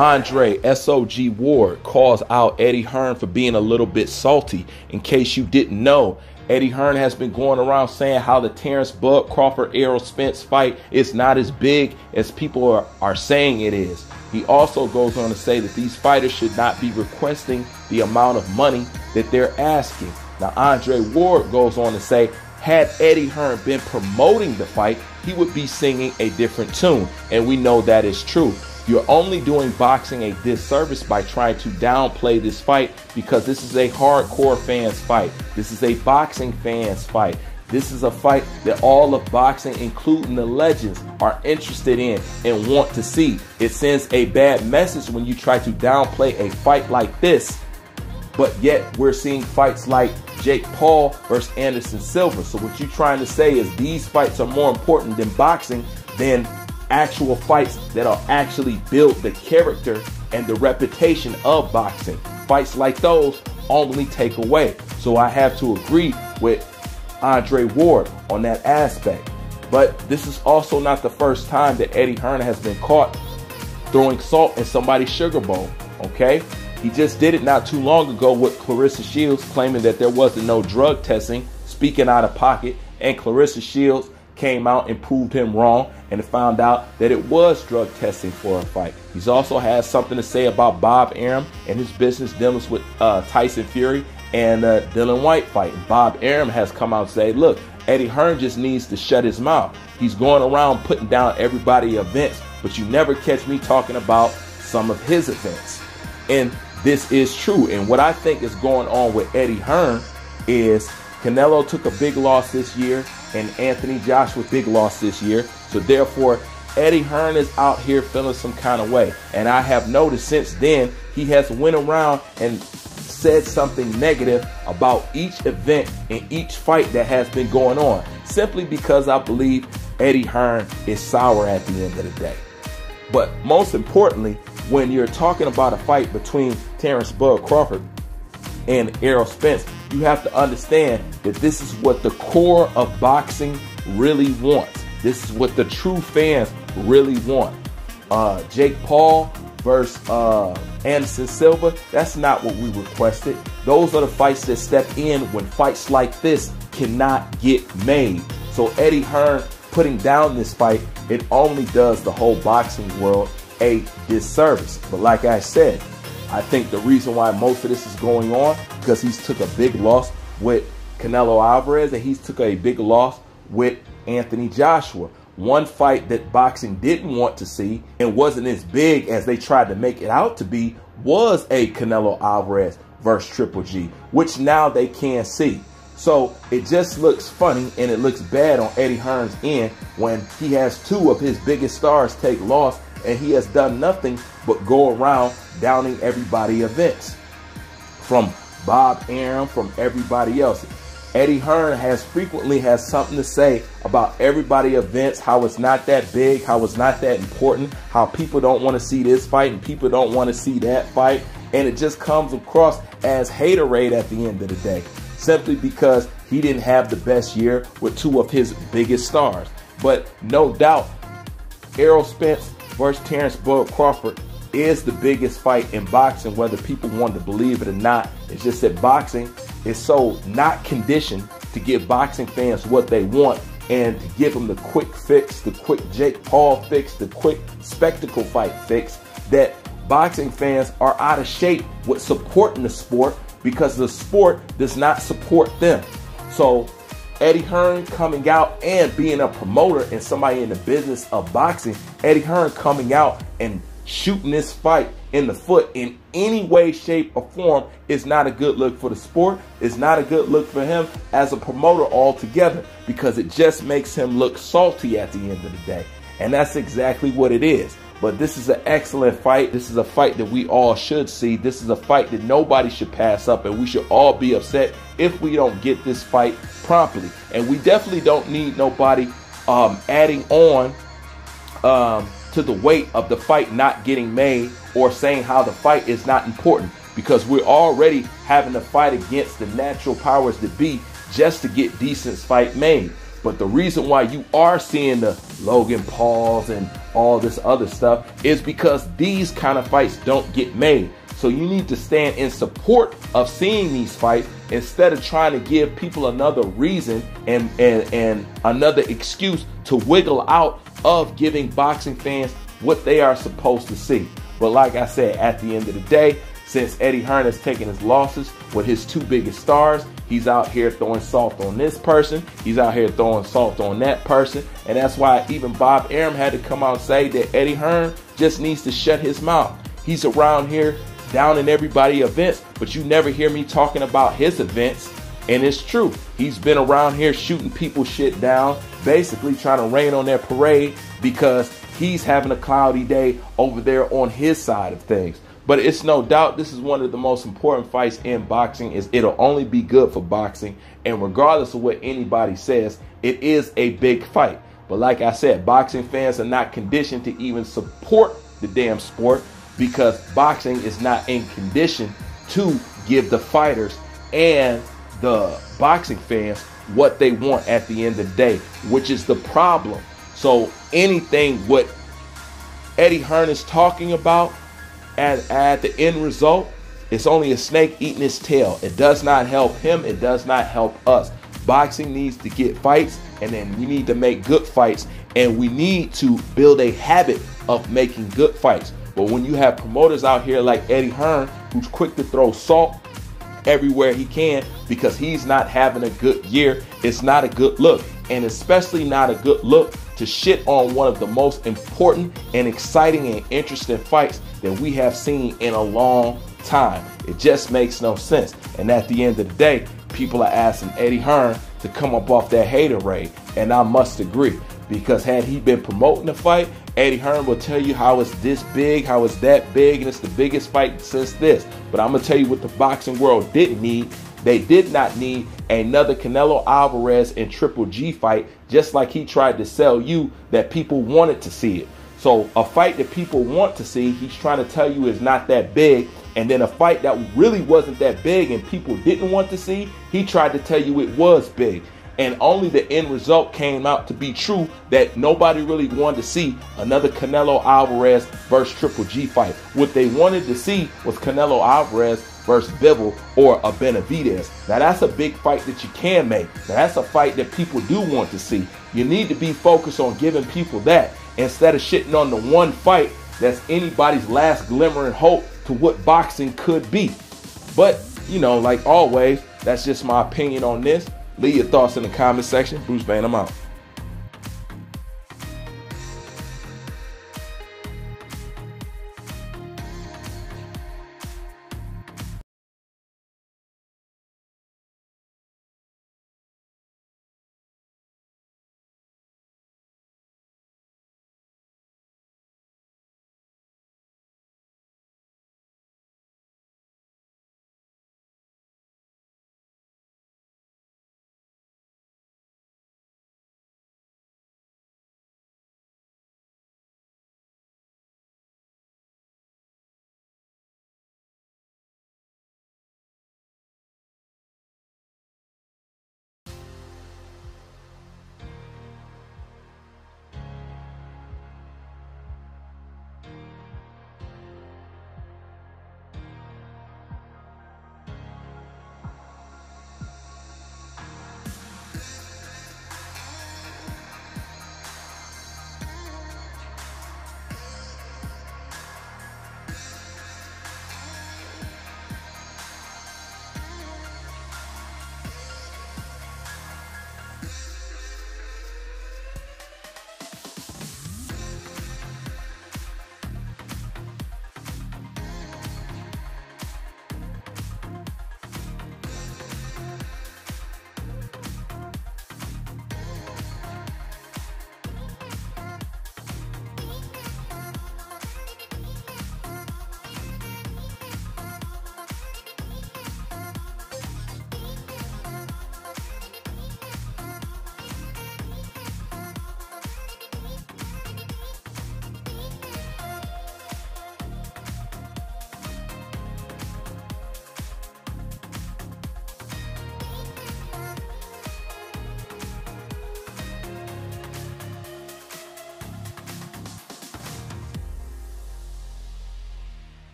Andre SOG Ward calls out Eddie Hearn for being a little bit salty. In case you didn't know, Eddie Hearn has been going around saying how the Terrence Bud Crawford Errol Spence fight is not as big as people are saying it is. He also goes on to say that these fighters should not be requesting the amount of money that they're asking. Now, Andre Ward goes on to say, had Eddie Hearn been promoting the fight, he would be singing a different tune. And we know that is true. You're only doing boxing a disservice by trying to downplay this fight, because this is a hardcore fans fight. This is a boxing fans fight. This is a fight that all of boxing, including the legends, are interested in and want to see. It sends a bad message when you try to downplay a fight like this, but yet we're seeing fights like Jake Paul versus Anderson Silva. So what you're trying to say is these fights are more important than boxing, than actual fights that are actually build the character and the reputation of boxing. Fights like those only take away. So I have to agree with Andre Ward on that aspect. But this is also not the first time that Eddie Hearn has been caught throwing salt in somebody's sugar bowl, okay? He just did it not too long ago with Claressa Shields, claiming that there wasn't no drug testing, speaking out of pocket, and Claressa Shields came out and proved him wrong and found out that it was drug testing for a fight. He's also has something to say about Bob Arum and his business dealings with Tyson Fury and Dylan White fight. And Bob Arum has come out and say, look, Eddie Hearn just needs to shut his mouth. He's going around putting down everybody's events, but you never catch me talking about some of his events. And this is true. And what I think is going on with Eddie Hearn is Canelo took a big loss this year and Anthony Joshua big loss this year. So therefore, Eddie Hearn is out here feeling some kind of way. And I have noticed since then, he has went around and said something negative about each event and each fight that has been going on, simply because I believe Eddie Hearn is sour at the end of the day. But most importantly, when you're talking about a fight between Terrence Bud Crawford and Errol Spence, you have to understand that this is what the core of boxing really wants. This is what the true fans really want. Jake Paul versus Anderson Silva, that's not what we requested. Those are the fights that step in when fights like this cannot get made. So Eddie Hearn putting down this fight, it only does the whole boxing world a disservice. But like I said, I think the reason why most of this is going on, because he's took a big loss with Canelo Alvarez and he's took a big loss with Anthony Joshua. One fight that boxing didn't want to see and wasn't as big as they tried to make it out to be was a Canelo Alvarez versus Triple G, which now they can see. So it just looks funny and it looks bad on Eddie Hearn's end when he has two of his biggest stars take loss and he has done nothing but go around downing everybody's events. From Bob Arum, from everybody else. Eddie Hearn has frequently has something to say about everybody's events, how it's not that big, how it's not that important, how people don't want to see this fight and people don't want to see that fight. And it just comes across as haterade at the end of the day, simply because he didn't have the best year with two of his biggest stars. But no doubt, Errol Spence versus Terrence Bud Crawford is the biggest fight in boxing, whether people want to believe it or not. It's just that boxing is so not conditioned to give boxing fans what they want and to give them the quick fix, the quick Jake Paul fix, the quick spectacle fight fix, that boxing fans are out of shape with supporting the sport because the sport does not support them. So Eddie Hearn coming out and being a promoter and somebody in the business of boxing, Eddie Hearn coming out and shooting this fight in the foot in any way, shape, or form is not a good look for the sport. It's not a good look for him as a promoter altogether, because it just makes him look salty at the end of the day. And that's exactly what it is. But this is an excellent fight. This is a fight that we all should see. This is a fight that nobody should pass up, and we should all be upset if we don't get this fight promptly. And we definitely don't need nobody adding on to the weight of the fight not getting made or saying how the fight is not important, because we're already having to fight against the natural powers that be just to get decent fight made. But the reason why you are seeing the Logan Pauls and all this other stuff is because these kind of fights don't get made. So you need to stand in support of seeing these fights instead of trying to give people another reason and another excuse to wiggle out of giving boxing fans what they are supposed to see. But like I said, at the end of the day, since Eddie Hearn has taken his losses with his two biggest stars, he's out here throwing salt on this person. He's out here throwing salt on that person. And that's why even Bob Arum had to come out and say that Eddie Hearn just needs to shut his mouth. He's around here down in everybody's events, but you never hear me talking about his events. And it's true. He's been around here shooting people shit down, basically trying to rain on their parade because he's having a cloudy day over there on his side of things. But it's no doubt this is one of the most important fights in boxing. It'll only be good for boxing. And regardless of what anybody says, it is a big fight. But like I said, boxing fans are not conditioned to even support the damn sport because boxing is not in condition to give the fighters and the boxing fans what they want at the end of the day, which is the problem. So anything what Eddie Hearn is talking about at the end result, it's only a snake eating its tail. It does not help him. It does not help us. Boxing needs to get fights, and then we need to make good fights, and we need to build a habit of making good fights. But when you have promoters out here like Eddie Hearn, who's quick to throw salt everywhere he can because he's not having a good year, it's not a good look. And especially not a good look to shit on one of the most important and exciting and interesting fights that we have seen in a long time. It just makes no sense. And at the end of the day, people are asking Eddie Hearn to come up off that haterade. And I must agree, because had he been promoting the fight, Eddie Hearn will tell you how it's this big, how it's that big, and it's the biggest fight since this. But I'm going to tell you what the boxing world didn't need. They did not need another Canelo Alvarez and Triple G fight, just like he tried to sell you that people wanted to see it. So a fight that people want to see, he's trying to tell you is not that big. And then a fight that really wasn't that big and people didn't want to see, he tried to tell you it was big. And only the end result came out to be true, that nobody really wanted to see another Canelo Alvarez versus Triple G fight. What they wanted to see was Canelo Alvarez versus Bivol or a Benavidez. Now that's a big fight that you can make. Now that's a fight that people do want to see. You need to be focused on giving people that instead of shitting on the one fight that's anybody's last glimmering hope to what boxing could be. But, you know, like always, that's just my opinion on this. Leave your thoughts in the comment section. Bruce Bane, I'm out.